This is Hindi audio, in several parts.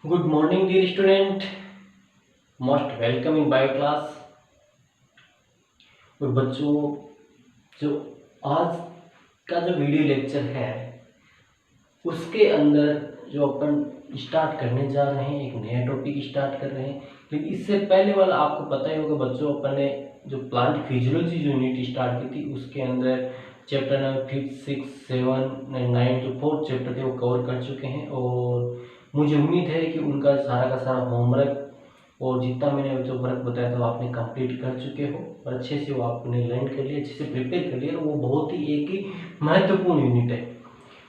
Good morning, dear student. Most welcome in bio class. और बच्चों, जो आज का जो वीडियो लेक्चर है उसके अंदर जो अपन स्टार्ट करने जा रहे हैं, एक नया टॉपिक स्टार्ट कर रहे हैं। लेकिन इससे पहले वाला आपको पता ही होगा बच्चों, अपन ने जो प्लांट फिजियोलॉजी जो यूनिट स्टार्ट की थी उसके अंदर चैप्टर नंबर 5, 6, 7, 9 जो 4 चैप्टर थे वो कवर कर चुके हैं। और मुझे उम्मीद है कि उनका सारा का सारा होमवर्क और जितना मैंने जो वर्क बताया था आपने कंप्लीट कर चुके हो और अच्छे से वो आपने लर्न कर लिया, अच्छे से प्रिपेयर कर लिया। और वो बहुत ही एक ही महत्वपूर्ण यूनिट है।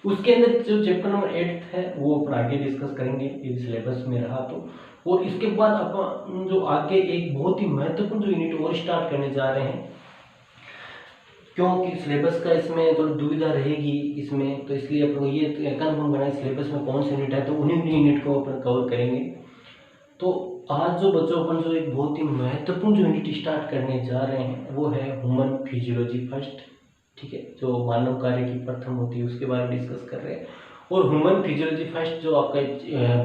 उसके अंदर जो चैप्टर नंबर 8 है वो अपन आगे डिस्कस करेंगे यदि सिलेबस में रहा तो। और इसके बाद अपन जो आगे एक बहुत ही महत्वपूर्ण जो यूनिट और स्टार्ट करने जा रहे हैं, क्योंकि सिलेबस का इसमें थोड़ी दुविधा रहेगी इसमें, तो इसलिए अपन ये कंफर्म करना है सिलेबस में कौन सा यूनिट है, तो उन्हीं यूनिट को अपन कवर करेंगे। तो आज जो बच्चों अपन जो एक बहुत ही महत्वपूर्ण जो यूनिट स्टार्ट करने जा रहे हैं वो है ह्यूमन फिजियोलॉजी फर्स्ट। ठीक है, जो मानव कार्य की प्रथम होती है उसके बारे में डिस्कस कर रहे हैं। और ह्यूमन फिजियोलॉजी फर्स्ट जो आपका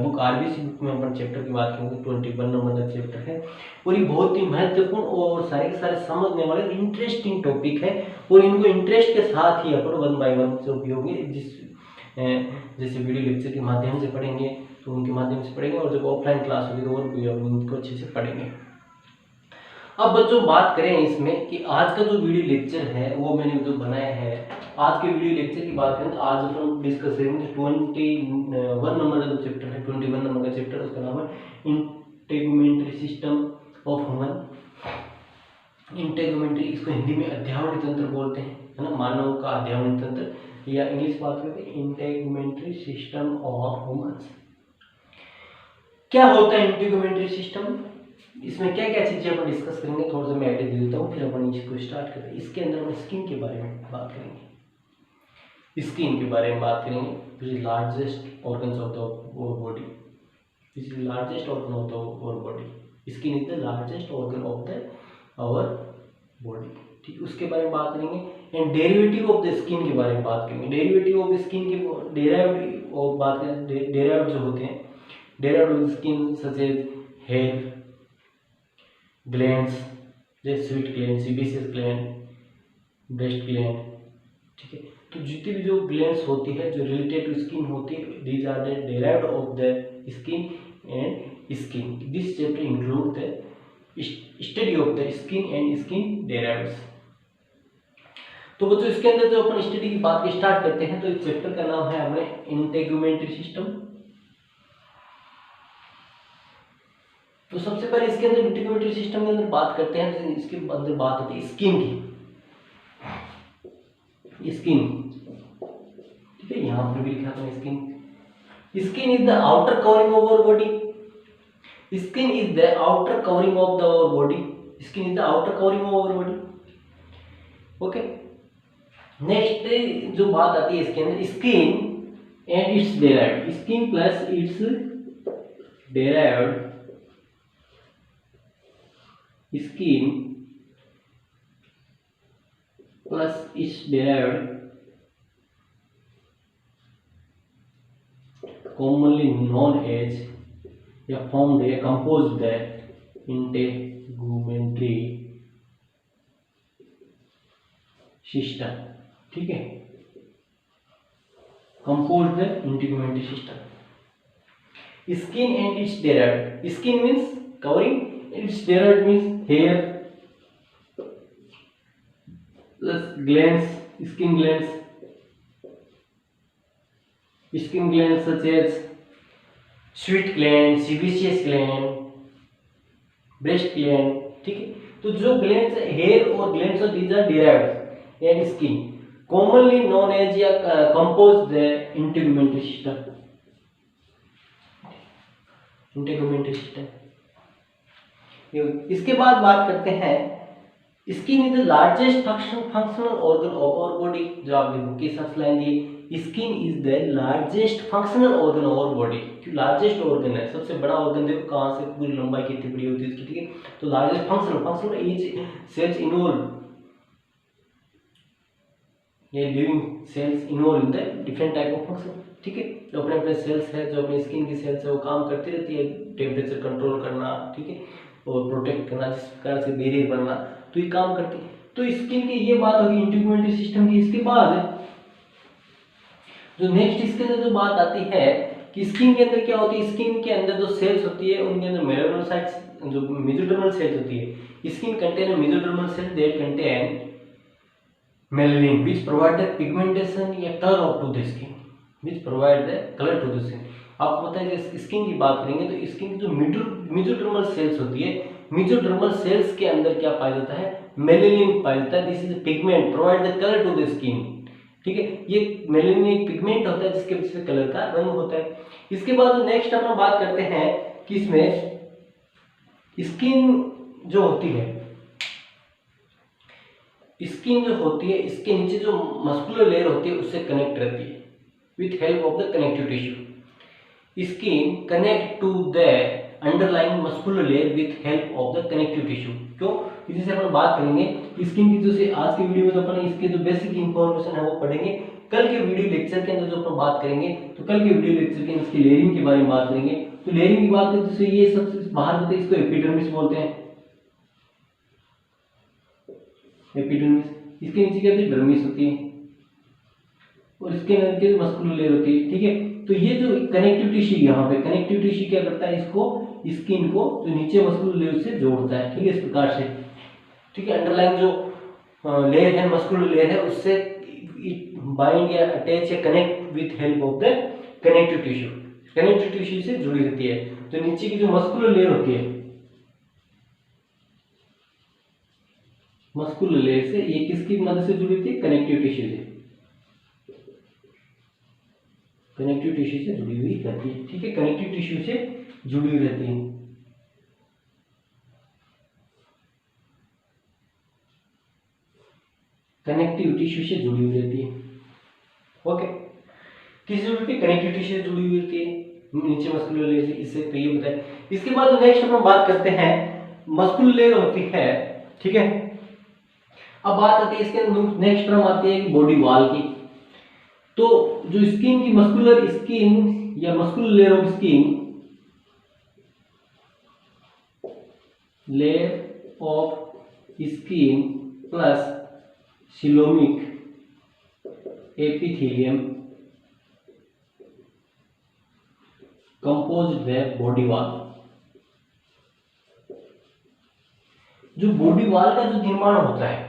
बुक आरबीसी बुक में अपन चैप्टर की बात करेंगे 21 नंबर का चैप्टर है। और ये बहुत ही महत्वपूर्ण और सारे के सारे समझने वाले इंटरेस्टिंग टॉपिक है। और इनको इंटरेस्ट के साथ ही अपन 1 बाय 1 जो भी होंगे, जैसे वीडियो लेक्चर के माध्यम से पढ़ेंगे तो उनके माध्यम से पढ़ेंगे, और जब ऑफलाइन क्लास होगी तो और भी उनको अच्छे से पढ़ेंगे। अब बच्चों बात करें इसमें कि आज का जो वीडियो लेक्चर है वो मैंने जो बनाया है, आज के वीडियो लेक्चर की बात करें तो आज हम डिस्कस करेंगे 21 नंबर का जो चैप्टर है, 21 नंबर का चैप्टर, उसका नाम है integumentary system of human. Integumentary, इसको हिंदी में अध्यावरण तंत्र बोलते हैं, है ना, मानव का अध्यावरण तंत्र, या इंग्लिश बात करते हैं इंटेगुमेंट्री सिस्टम ऑफ ह्यूमन्स। क्या होता है इंटेगुमेंट्री सिस्टम, इसमें क्या क्या चीजें अपन डिस्कस करेंगे, थोड़ा सा मैं आइडिया दे देता हूँ, फिर अपन इसको स्टार्ट करते हैं। इसके अंदर हम स्किन के बारे में बात करेंगे, स्किन के बारे में बात करेंगे, which is largest organs of the body, which is largest organ of the our body, skin is the largest organ of the our body. ठीक, उसके बारे में बात करेंगे। And derivative of the skin के बारे में बात करेंगे, डेरिवेटिव ऑफ द स्किन के डेराइव्ड ऑफ बात करें, डेराइव्ड जो होते हैं, derived of skin such as hair glands, जैसे sweet gland, sebaceous gland, breast gland. ठीक है, तो जितनी भी जो ग्लैंड्स होती है जो रिलेटेड टू स्किन होती है, these are the derived of the skin and skin. This chapter include the study of the skin and skin derivatives. तो बच्चों इसके अंदर जो अपन स्टडी की बात स्टार्ट करते हैं, तो इस चैप्टर का नाम है हमारे इंटेगुमेंट्री सिस्टम। तो सबसे पहले इसके अंदर इंटेगुमेंट्री सिस्टम के अंदर बात करते हैं, तो इसके अंदर बात होती है स्किन की। स्किन, ठीक है, यहां पर भी लिखा था skin. Skin is the outer covering of our body, skin is the outer covering of the our body, skin is the outer covering of our body. Okay, next जो बात आती है इसके अंदर skin and its derived, skin plus its derived, skin plus its derived commonly known as या formed या composed the integumentary system। ठीक है, composed the integumentary system। Skin and its derived, skin means covering, its derived means hair plus glands, skin glands, skin glands such as sweat gland, sebaceous gland, breast gland। ठीक है, तो जो ग्लैंड्स हेयर और glands of these are derived and skin commonly known as या compose the integumentary system. Integumentary system, इसके बाद बात करते हैं skin is the largest functional organ of our body. जो आपने बुक के साथ लाइन दी, skin is the largest functional organ of our body. Largest organ है, सबसे बड़ा ऑर्गन, देखो कहाँ से पूरी लंबाई कितनी बड़ी होती है इसकी। ठीक है, तो largest functional is cells involve, ये living cells involve in the different type of function. ठीक है। जो अपने अपने सेल्स है, जो अपनी स्किन की सेल्स है, वो काम करती रहती है, टेम्परेचर कंट्रोल करना, ठीक है, और प्रोटेक्ट करना, जिस प्रकार से बैरियर बनना, तो ये काम करती है। तो स्किन की ये बात होगी इंटीग्यूमेंट्री सिस्टम की। इसके बाद जो नेक्स्ट इसके अंदर जो बात आती है कि स्किन के अंदर क्या होती है, स्किन के अंदर जो सेल्स होती है उनके अंदर मेलानोसाइट्स, जो मेसोडर्मल सेल्स होती है, skin contain mesodermal cells that contain melanin which provide the pigmentation या turn off to the skin, which provide the colour to the skin. आपको पता है कि स्किन की बात करेंगे तो स्किन की जो मेसोडर्मल सेल्स होती है, मेसोडर्मल सेल्स के अंदर क्या पाया जाता है, मेलानिन पाया जाता है। This is pigment provide the colour to the skin, ठीक है। ये मेलानिन एक पिगमेंट होता है जिसके वजह से कलर का रंग होता है। इसके बाद नेक्स्ट अपन बात करते हैं कि इसमें स्किन जो होती है, स्किन जो होती है इसके नीचे जो मस्कुलर लेयर होती है उससे कनेक्ट रहती है with help of the connective tissue. Skin connect to the underlying muscular layer with help of the connective tissue. क्यों, इसी से अपन बात करेंगे स्किन की। जो आज के वीडियो में जो अपन इसके जो बेसिक इंफॉर्मेशन है वो पढ़ेंगे। कल के वीडियो लेक्चर के अंदर जो अपन बात करेंगे तो कल के वीडियो लेक्चर के इसकी लेयरिंग के बारे में बात करेंगे। तो लेयरिंग की बात करें तो ये सबसे बाहर होते हैं, इसको एपिडर्मिस बोलते हैं, एपिडर्मिस। इसके नीचे क्या होती है, डर्मिस होती है, और इसके नीचे मस्कुलर लेयर होती है, ठीक है। तो ये जो कनेक्टिव टिश्यू यहाँ पे, कनेक्टिव टिश्यू क्या करता है, इसको स्किन को जो नीचे मस्कुलर लेयर से जोड़ता है, ठीक है, इस प्रकार से, ठीक है। अंडरलाइन जो लेयर है, मस्कुलर लेयर है, उससे बाइंड या अटैच या connect with help of the connective tissue, connective tissue से जुड़ी रहती है। तो नीचे की जो मस्कुलर लेयर होती है, मस्कुलर लेयर से, ये किसकी मदद से जुड़ी थी, कनेक्टिव टिश्यू से, कनेक्टिव टिश्यू से जुड़ी हुई रहती है, ठीक है, कनेक्टिव टिश्यू से जुड़ी हुई रहती है। कनेक्टिव टिश्यू से जुड़ी हुई रहती है, ओके। किससे जुड़ी रहती है, कनेक्टिव टिश्यू से जुड़ी हुई रहती है, नीचे मस्कुलर लेयर से, इससे तो ये बताए। इसके बाद नेक्स्ट हम बात करते हैं मस्कुलर लेयर होती है, ठीक है। अब बात आती है इसके नेक्स्ट टर्म आती है बॉडी वॉल की। तो जो स्किन की मस्कुलर स्किन या muscular layer of skin, layer of skin plus coelomic epithelium compose the body wall. जो बॉडी वॉल का जो निर्माण होता है,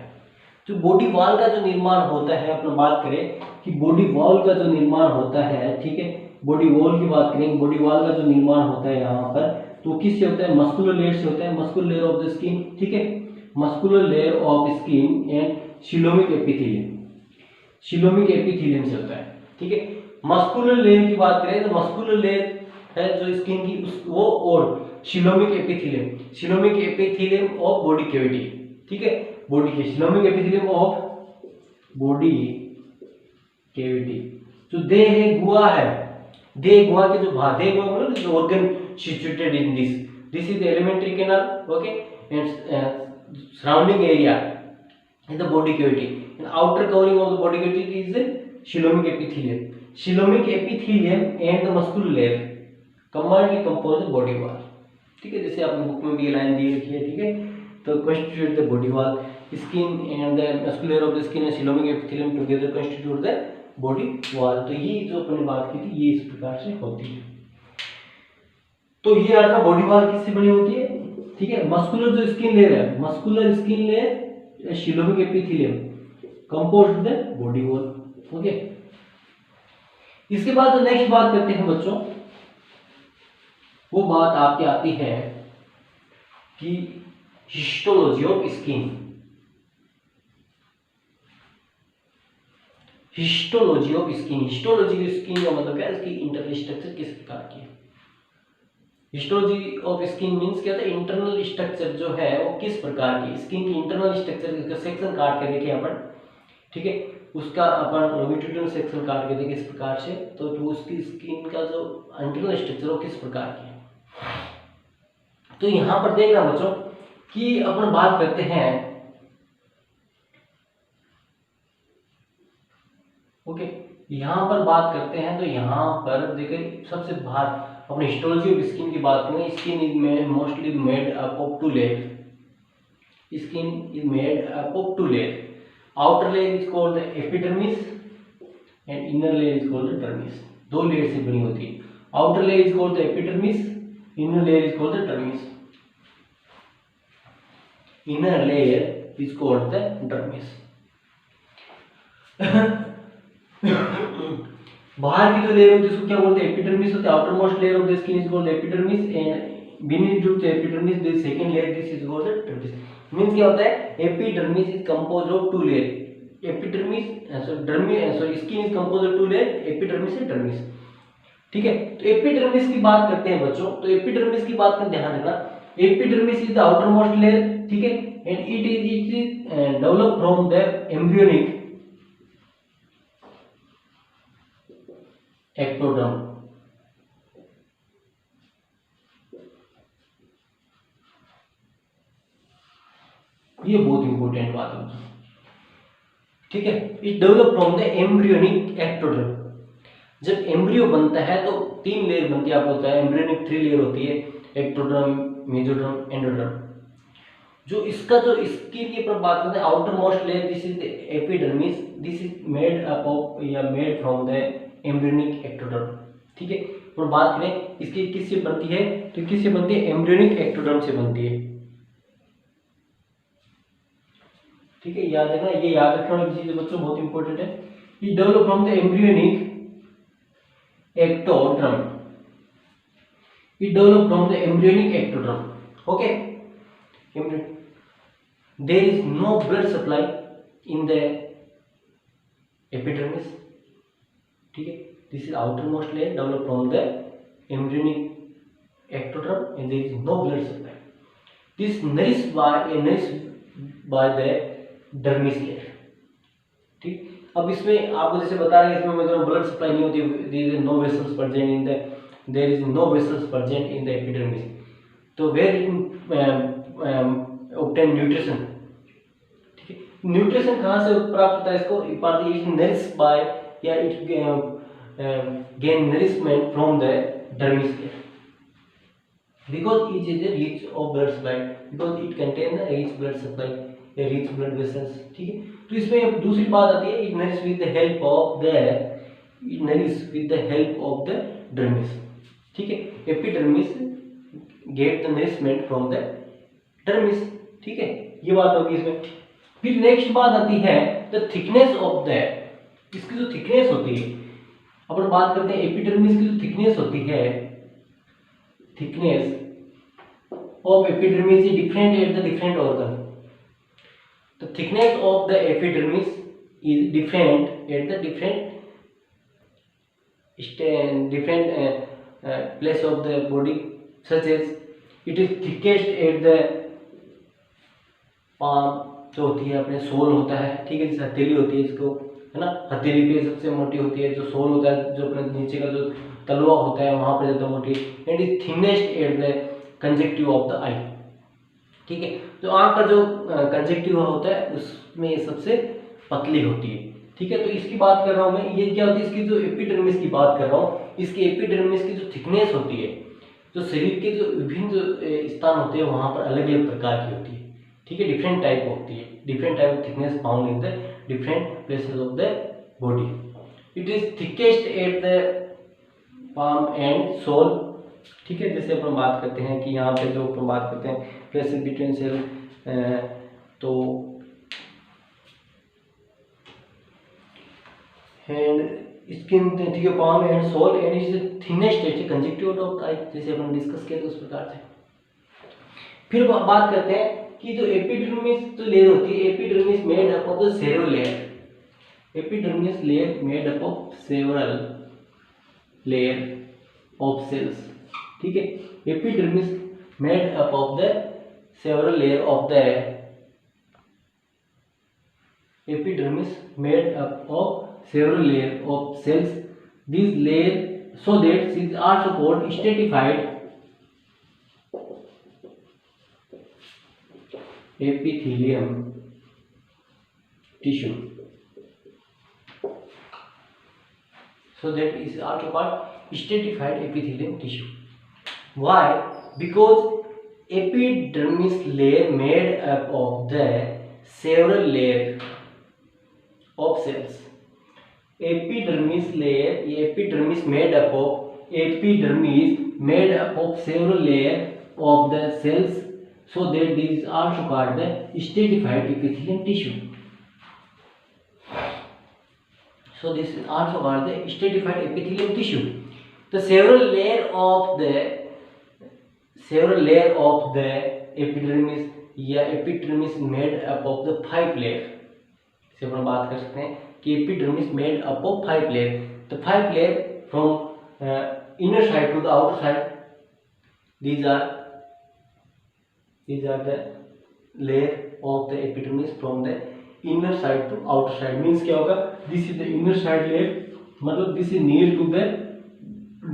जो बॉडी वॉल का जो निर्माण होता है, अपना बात करें कि बॉडी वॉल का जो निर्माण होता है, ठीक है, बॉडी वॉल की बात करें, बॉडी वॉल का जो निर्माण होता है यहाँ पर, तो किससे होता है, मस्कुलर लेयर से होता है, muscular layer of the skin, ठीक है, muscular layer of skin and coelomic epithelium, coelomic epithelium से होता है, ठीक है। मस्कुलर लेयर की बात करें तो मस्कुलर लेयर है जो स्किन की वो, और coelomic epithelium, coelomic epithelium of body cavity, ठीक है, बॉडी के coelomic epithelium of body cavity. जो देह है, गुहा है, देह गुहा के जो भाग, देह गुहा मतलब जो organ situated in this is the alimentary canal, okay, and surrounding area in the body cavity, and outer covering of the body cavity is the coelomic epithelium. Coelomic epithelium and the muscular layer combined compose the body wall, ठीक है, जैसे आपने बुक में भी ये लाइन दी रखी है, ठीक है। तो constitute the body wall, skin and the muscular layer of the skin and coelomic epithelium together constitute the body wall। तो ये जो अपने बात की थी ये इस प्रकार से होती है। तो ये आपका बॉडी वॉल किससे बनी होती है, ठीक है। मस्कुलर जो स्किन लेयर है, muscular skin layer coelomic epithelium composed the body wall, okay. इसके बाद नेक्स्ट बात करते हैं बच्चों, वो बात आपके आती है कि histology of skin. Histology of skin, histology of skin का मतलब क्या है, इसकी इंटरनल स्ट्रक्चर किस प्रकार की है। हिस्टोलॉजी ऑफ स्किन मींस क्या था, इंटरनल स्ट्रक्चर जो है वो किस प्रकार की, स्किन की इंटरनल स्ट्रक्चर, इसका सेक्शन काट के देखें अपन, ठीक है, उसका अपन लॉन्गिट्यूडिनल सेक्शन काट के देखें इस प्रकार से, तो उसकी स्किन का जो इंटरनल स्ट्रक्चर वो किस प्रकार की है। तो यहाँ पर देखना बच्चों कि अपन बात करते हैं, ओके, यहाँ पर बात करते हैं तो यहाँ पर देखिए सबसे बाहर अपने हिस्टोलॉजी ऑफ स्किन की बात करें, skin is mostly made up of two layer, skin is made up of two layer, outer layer is called the epidermis and inner layer is called the dermis. दो लेयर से बनी होती है, outer layer is called the epidermis, inner layer is called the dermis, inner layer is called the dermis. बाहर की जो लेयर होती है उसको क्या बोलते हैं, एपिडर्मिस होता है, outer most layer of the skin is called epidermis and beneath the epidermis the second layer this is called dermis. Means क्या होता है, epidermis is composed of two layer, epidermis dermis skin is composed of two layer, epidermis and dermis. ठीक है, तो एपिडर्मिस की बात करते हैं बच्चों, तो एपिडर्मिस की बात कर ध्यान रखना, epidermis is the outer most layer, ठीक है, and it is develop from the embryonic ectoderm. ये बहुत इंपॉर्टेंट बात है, ठीक है, it develop from the embryonic ectoderm. जब एम्ब्रियो बनता है तो तीन लेयर बनती है, आपको होता है एम्ब्रियोनिक थ्री लेयर होती है, एक्टोडर्म, मेसोडर्म, एंडोडर्म। जो इसका जो इसके लिए पर बात करते हैं, outer most layer this is the epidermis, this is made up of या made from the embryonic ectoderm. ठीक है, और बात करें इसकी किससे बनती है, तो किससे बनती है, एम्ब्रियोनिक एक्टोडर्म से बनती है। ठीक है, याद रखना, ये याद रखने वाली चीज बच्चों बहुत इंपॉर्टेंट है। ये develop from the embryonic ectoderm, it developed from the embryonic ectoderm. Okay, there is no blood supply in the epidermis. ठीक है, this is outermost layer developed from the embryonic ectoderm and there is no blood supply. This nourished by the dermis layer. ठीक, अब इसमें आपको जैसे बता रहे हैं, इसमें मतलब ब्लड सप्लाई नहीं होती, there is no vessels present in the, there is no vessels present in the epidermis. तो वेयर इट ऑब्टेन न्यूट्रिशन, ठीक है, न्यूट्रिशन कहाँ से प्राप्त होता है इसको, इट इज नरिश्ड बाय या it gain nourishment from the dermis layer because it is a rich of blood supply, because it contain a rich blood supply, a rich blood vessels। ठीक है, तो इसमें दूसरी बात आती है, it nourished with the help of the, it nourished with the help of the dermis। ठीक है, epidermis get the nourishment from the dermis। ठीक है, ये बात होगी इसमें। फिर नेक्स्ट बात आती है the thickness of the, इसकी जो थिकनेस होती है, अपन बात करते हैं एपिडर्मिस की जो थिकनेस होती है, thickness of epidermis is different at the different organ. The thickness of the epidermis is different at the different place of the body, such as it is thickest at the palm, जो होती है अपने सोल होता है, ठीक है, जैसे हथेली होती है इसको, है ना, हथेली पे सबसे मोटी होती है, जो सोल होता है, जो अपने नीचे का जो तलवा होता है वहां पर ज्यादा मोटी, and is thinnest at the conjunctive of the eye. ठीक है, तो आंख का जो कंजक्टिव होता है उसमें ये सबसे पतली होती है। ठीक है, तो इसकी बात कर रहा हूं मैं, ये क्या होती है, इसकी जो एपिडर्मिस की बात कर रहा हूँ, इसकी एपिडर्मिस की जो थिकनेस होती है, जो शरीर के जो विभिन्न जो स्थान होते हैं वहां पर अलग अलग प्रकार की होती है। ठीक है, डिफरेंट टाइप होती है, different type of thickness found in the different places of the body. It is thickest at the palm and sole. ठीक है, जैसे अपन बात करते हैं कि यहाँ पे जो अपन बात करते हैं प्रेशर बिटवीन सेल, तो एंड स्किन, ठीक है, palm and sole and is thinnest at conjunctive of eye, जैसे अपन डिस्कस किया था उस प्रकार से। फिर बात करते हैं कि जो एपिडर्मिस जो लेयर होती है, epidermis made up of the several layer, epidermis layer made up of several layer of cells. ठीक है, epidermis made up of the several layer of the, epidermis made up of several layer of cells, this layer so that is also called stratified epithelium tissue। so that is also called stratified epithelial tissue. Why? Because epidermis layer made up of the several layers of cells. Epidermis layer, epidermis made up of several layers of the cells, so that this is also called the stratified epithelial tissue. So this is also called the stratified epithelial tissue. The several layer of the epidermis या epidermis made up of the 5 layer से अपन बात कर सकते हैं कि epidermis made up of 5 layer. The 5 layer from inner side to the outer side, these are the layer of the epidermis from the inner side to outer side. Means क्या होगा? This is the inner side layer, मतलब this is near to the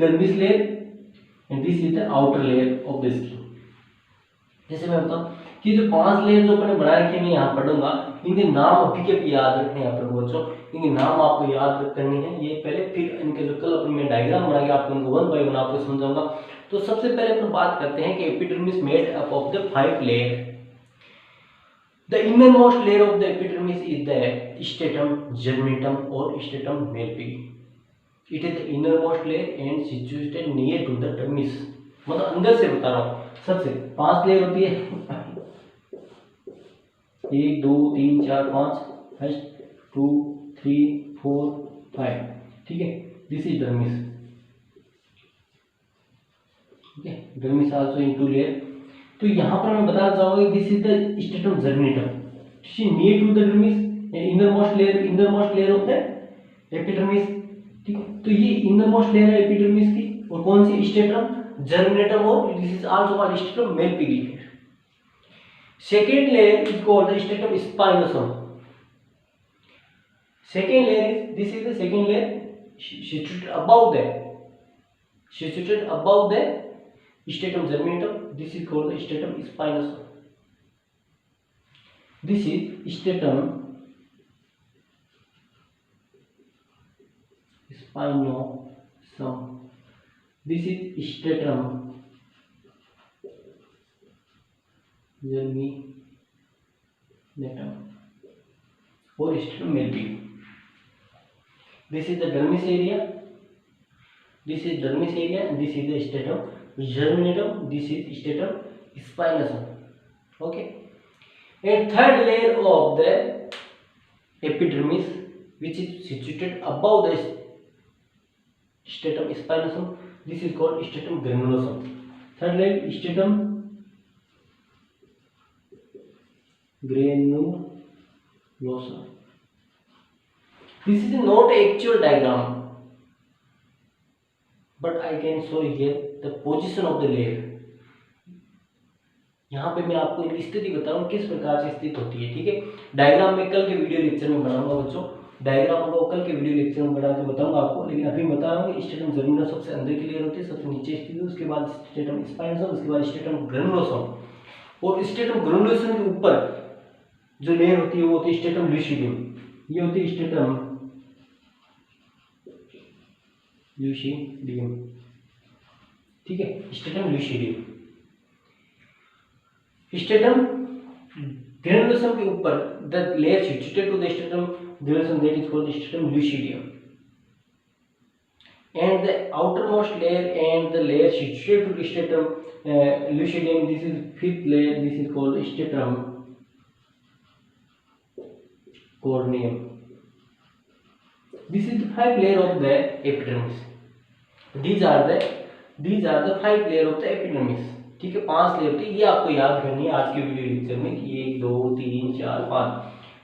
dermis layer and this is the outer layer of the skin. जैसे मैं बताऊं कि जो 5 लेयर जो अपने बना रखे मैं यहाँ पढ़ूंगा, इनके नाम अभी के भी याद रखने हैं अपन को बच्चों, इनके नाम आपको याद करनी है ये पहले, फिर इनके जो कल अपन में डायग्राम बनाएंगे आपको उनको 1 by 1 आपको समझाऊंगा. तो सबसे पहले अपन बात करते हैं कि epidermis made up of the 5 layer. The innermost layer of the epidermis is the stratum germinatum or stratum malpighi. It is the innermost layer and situated near to the dermis. मतलब अंदर से बता रहा हूँ. सबसे 5 लेयर होती है, 1 2 3 4 5, फर्स्ट 2 3 4 5, ठीक है. This is dermis. Okay, dermis also into layer. तो यहाँ पर मैं बताना चाहूंगा this is the stratum germinativum, near to the dermis, innermost layer of the epidermis, ठीक है. तो ये इनरमोस्ट लेयर है एपिडर्मिस की, और कौन सी? स्ट्रेटम जर्मिनेटम, और this is also called stratum malpighii. Second layer is called the stratum spinosum. Second layer is, this is the second layer situated above the stratum germinatum. This is called the stratum spinosum. This is stratum spinosum. This is stratum germinatum or stratum melding. This is the dermis area. This is dermis area and this is the stratum germinatum. This is stratum spinosum. Okay. And third layer of the epidermis, which is situated above the stratum spinosum, this is called stratum granulosum. Third layer stratum granulosum. This is not actual diagram, but I can show here the position of the layer. यहाँ पे मैं आपको इनकी स्थिति बताऊँ किस प्रकार से स्थित होती है, ठीक है. डायग्राम में कल के वीडियो लेक्चर में बनाऊंगा बच्चों, डायग्राम को कल के वीडियो लेक्चर में बना के बताऊंगा आपको, लेकिन अभी बता रहा हूँ कि स्ट्रेटम जर्मिनम सबसे अंदर की लेयर होती है, सबसे नीचे स्थित है, उसके बाद स्ट्रेटम स्पाइनोसम, उसके बाद स्ट्रेटम ग्रैनुलोसम, और स्ट्रेटम ग्रैनुलोसम के ऊपर जो लेयर होती है वो होती है स्ट्रेटम ल्यूसिडियम. ये होती है स्ट्रेटम ल्यूसिडियम, ठीक है. Stratum lucidum. स्ट्रेटम ग्रैनुलोसम के ऊपर the layer situated to the stratum granulosum, that is called stratum lucidium, and the outermost layer and the layer situated to the stratum lucidium, this is fifth layer, this is called stratum corneum. This is the 5 layer of the epidermis. These are the 5 layer of the epidermis, ठीक है. 5 लेयर थी, ये आपको याद करनी है आज के वीडियो लेक्चर में कि 1 2 3 4 5.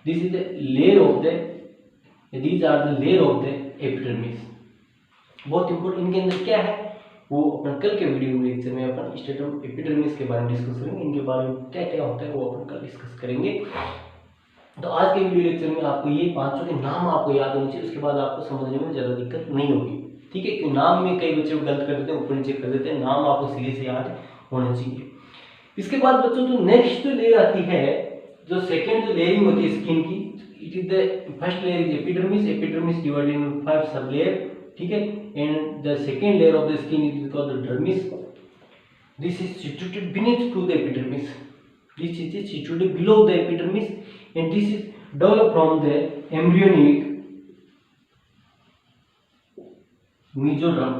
This is the layer of the, these are the layer of the epidermis. बहुत इंपॉर्टेंट. इनके अंदर क्या है वो अपन कल के वीडियो लेक्चर में अपन स्ट्रेटम एपिडर्मिस के बारे में डिस्कस करेंगे, इनके बारे में क्या क्या होता है वो अपन कल डिस्कस करेंगे. तो आज के वीडियो लेक्चर में आपको ये 5 के नाम आपको याद होने चाहिए, उसके बाद आपको समझने में ज़्यादा दिक्कत नहीं होगी, ठीक है. क्योंकि नाम में कई बच्चे गलत कर देते हैं, ऊपर नीचे कर देते हैं, नाम आपको सीधे से याद होना चाहिए. इसके बाद बच्चों जो नेक्स्ट जो लेयर आती है, जो सेकेंड जो लेयरिंग होती है स्किन की, it is the first layer is epidermis. Epidermis divided in 5 sub layer, ठीक है। And the second layer of the skin is called the dermis. This is situated beneath to the epidermis. This is situated below the epidermis and this is develop from the embryonic mesoderm.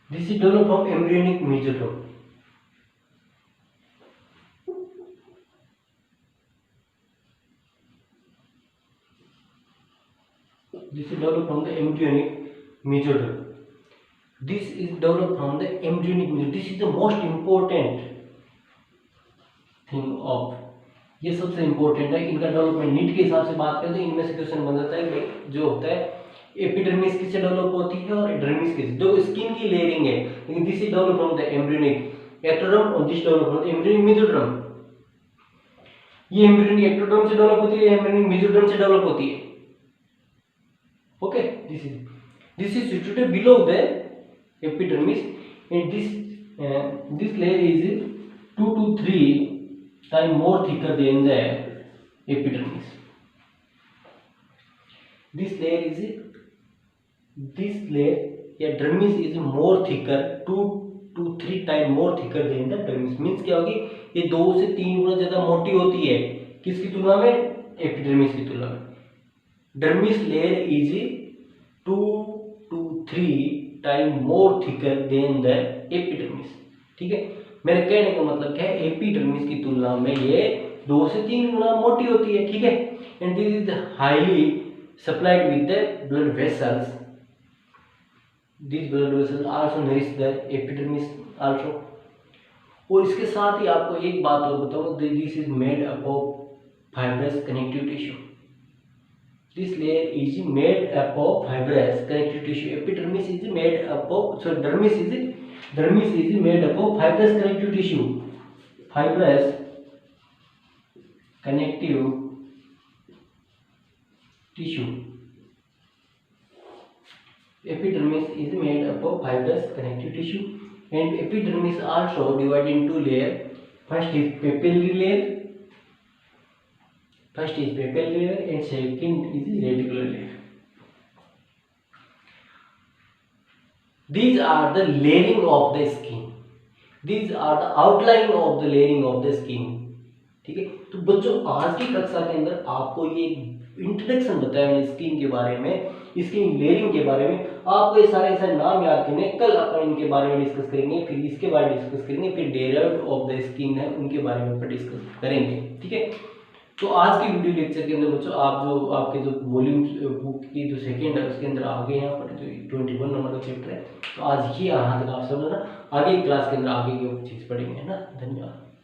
This is developed from embryonic mesoderm. This is developed from the embryonic mesoderm. This is developed from the embryonic mesoderm. This is the most important thing of, ये सबसे इंपॉर्टेंट है इनका डेवलपमेंट। नीट के हिसाब से बात करें तो इनमें से क्वेश्चन बन जाता है जो होता है एपिडर्मिस किससे डेवलप होती है और एडर्मिस किससे, जो स्किन की लेयरिंग है। लेकिन this is develop from the embryonic ectoderm और this develop from the embryonic mesoderm. ये एम्ब्रियोनिक एक्टोडर्म से डेवलप होती है, एम्ब्रियोनिक मेसोडर्म से डेवलप होती है। Okay, this is situated below the epidermis and this layer is 2 to 3 times more thicker than the epidermis. This layer या dermis is more thicker 2 to 3 times more thicker than the dermis. Means क्या होगी, ये 2 से 3 गुना ज्यादा मोटी होती है किसकी तुलना में, एपिडर्मिस की तुलना में। dermis layer is 2 to 3 times more thicker than the epidermis। ठीक है, मेरे कहने का मतलब क्या है, एपिडर्मिस की तुलना में ये 2 से 3 गुना मोटी होती है। ठीक है, and this is highly supplied with the blood vessels. This blood vessels also nourish the epidermis also. और इसके साथ ही आपको एक बात और बताऊं, this is made up of fibrous connective tissue. This layer is made up of fibrous connective tissue. Epidermis is made up of, sorry dermis is made up of fibrous connective tissue. Fibrous connective tissue. Epidermis is made up of fibrous connective tissue, and epidermis also divided into layer. First is papillary layer. And second is reticular layer. These are the layering of the skin. These are the outline of the layering of the skin. ठीक है, तो बच्चों आज की कक्षा के अंदर आपको ये इंट्रोडक्शन बताया मैंने स्किन के बारे में, स्किन लेयरिंग के बारे में। आपको ये सारे नाम याद करने, कल अपन इनके बारे में डिस्कस करेंगे, फिर इसके बारे में डिस्कस करेंगे, फिर डेराइव्ड ऑफ द स्किन है उनके बारे में डिस्कस करेंगे। ठीक है, तो आज की वीडियो लेक्चर के अंदर बच्चों आप जो आपके जो वॉल्यूम बुक की जो सेकेंड है उसके अंदर आगे यहाँ पर जो 21 नंबर का चैप्टर है, तो आज ही यहाँ तक आप समझना, आगे क्लास के अंदर आगे की चीज़ पढ़ेंगे, है ना। धन्यवाद।